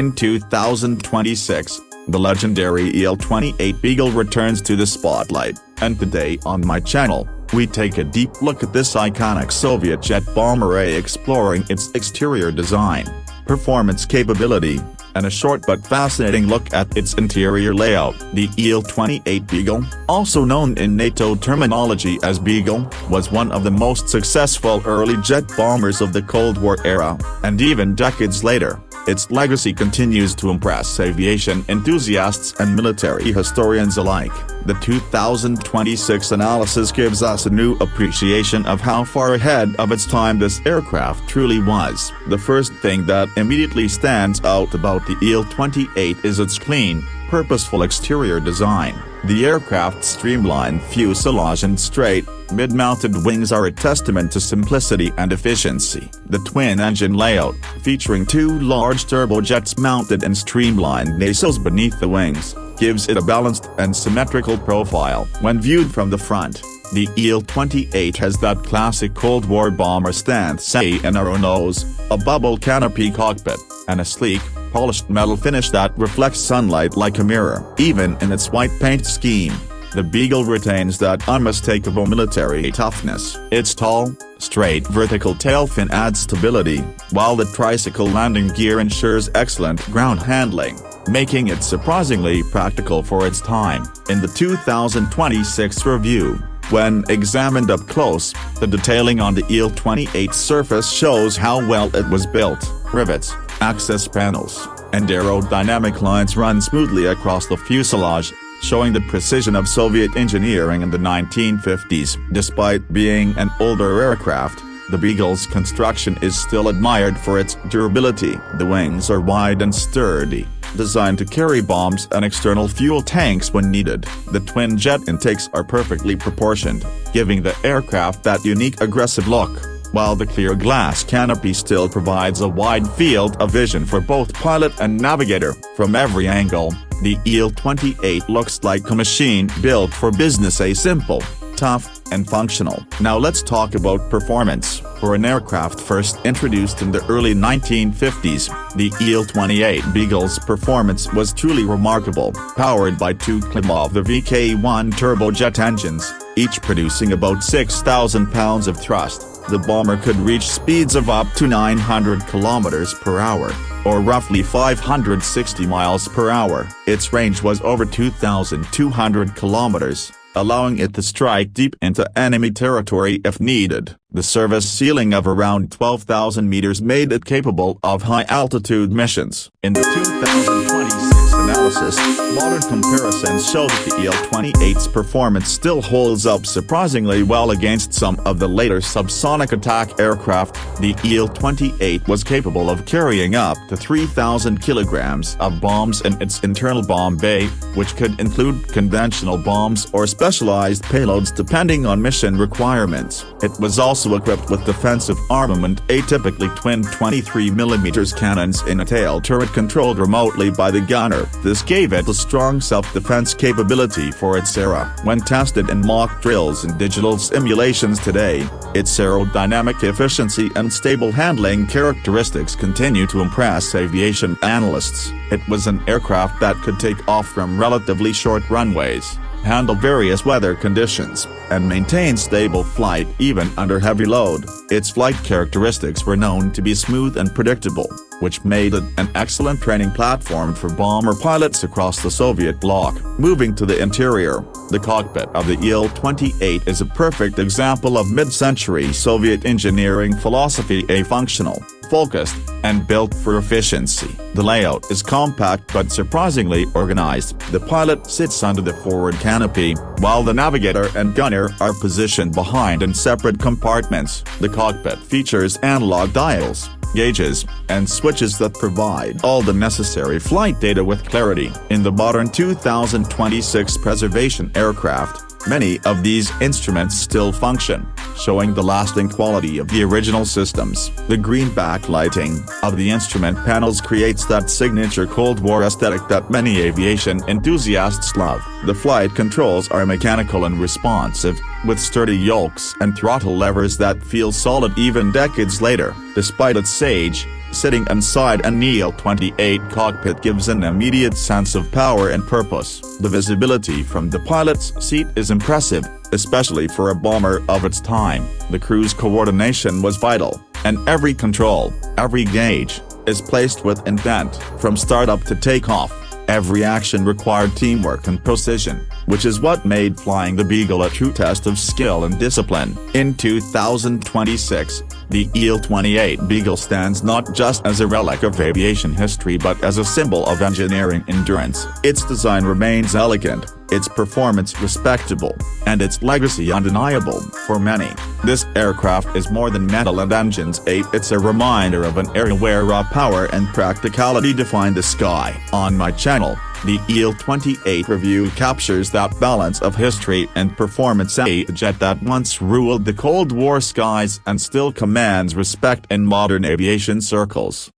In 2026, the legendary Il-28 Beagle returns to the spotlight, and today on my channel, we take a deep look at this iconic Soviet jet bomber, exploring its exterior design, performance capability, and a short but fascinating look at its interior layout. The Il-28 Beagle, also known in NATO terminology as Beagle, was one of the most successful early jet bombers of the Cold War era, and even decades later, its legacy continues to impress aviation enthusiasts and military historians alike. The 2026 analysis gives us a new appreciation of how far ahead of its time this aircraft truly was. The first thing that immediately stands out about the Il-28 is its clean, purposeful exterior design. The aircraft's streamlined fuselage and straight, mid-mounted wings are a testament to simplicity and efficiency. The twin-engine layout, featuring two large turbojets mounted in streamlined nacelles beneath the wings, gives it a balanced and symmetrical profile. When viewed from the front, the Il-28 has that classic Cold War bomber stance: a narrow nose, a bubble canopy cockpit, and a sleek, polished metal finish that reflects sunlight like a mirror. Even in its white paint scheme, the Beagle retains that unmistakable military toughness. Its tall, straight vertical tail fin adds stability, while the tricycle landing gear ensures excellent ground handling, making it surprisingly practical for its time. In the 2026 review, when examined up close, the detailing on the Il-28's surface shows how well it was built. Rivets, access panels, and aerodynamic lines run smoothly across the fuselage, showing the precision of Soviet engineering in the 1950s. Despite being an older aircraft, the Beagle's construction is still admired for its durability. The wings are wide and sturdy, designed to carry bombs and external fuel tanks when needed. The twin jet intakes are perfectly proportioned, giving the aircraft that unique aggressive look, while the clear glass canopy still provides a wide field of vision for both pilot and navigator. From every angle, the Il-28 looks like a machine built for business: simple, tough, and functional. Now let's talk about performance. For an aircraft first introduced in the early 1950s, the Il-28 Beagle's performance was truly remarkable. Powered by two Klimov VK1 turbojet engines, each producing about 6,000 pounds of thrust, the bomber could reach speeds of up to 900 km per hour, or roughly 560 miles per hour. Its range was over 2,200 kilometers, allowing it to strike deep into enemy territory if needed. The service ceiling of around 12,000 meters made it capable of high-altitude missions. In the 2026 analysis, modern comparisons show that the Il-28's performance still holds up surprisingly well against some of the later subsonic attack aircraft. The Il-28 was capable of carrying up to 3,000 kilograms of bombs in its internal bomb bay, which could include conventional bombs or specialized payloads depending on mission requirements. It was also equipped with defensive armament, atypically twin 23mm cannons in a tail turret controlled remotely by the gunner. This gave it a strong self-defense capability for its era. When tested in mock drills and digital simulations today, its aerodynamic efficiency and stable handling characteristics continue to impress aviation analysts. It was an aircraft that could take off from relatively short runways, handle various weather conditions, and maintain stable flight even under heavy load. Its flight characteristics were known to be smooth and predictable, which made it an excellent training platform for bomber pilots across the Soviet bloc. Moving to the interior, the cockpit of the Il-28 is a perfect example of mid-century Soviet engineering philosophy: functional, focused, and built for efficiency. The layout is compact but surprisingly organized. The pilot sits under the forward canopy, while the navigator and gunner are positioned behind in separate compartments. The cockpit features analog dials, gauges, and switches that provide all the necessary flight data with clarity. In the modern 2026 preservation aircraft, many of these instruments still function, showing the lasting quality of the original systems. The green backlighting of the instrument panels creates that signature Cold War aesthetic that many aviation enthusiasts love. The flight controls are mechanical and responsive, with sturdy yokes and throttle levers that feel solid even decades later. Despite its age, Sitting inside an Il-28 cockpit gives an immediate sense of power and purpose. The visibility from the pilot's seat is impressive, especially for a bomber of its time. The crew's coordination was vital, and every control, every gauge, is placed with intent. From startup to takeoff, every action required teamwork and precision, which is what made flying the Beagle a true test of skill and discipline. In 2026, the Il-28 Beagle stands not just as a relic of aviation history but as a symbol of engineering endurance. Its design remains elegant, its performance respectable, and its legacy undeniable. For many, this aircraft is more than metal and engines. It's a reminder of an era where raw power and practicality defined the sky. On my channel, the Il-28 review captures that balance of history and performance, a jet that once ruled the Cold War skies and still commands respect in modern aviation circles.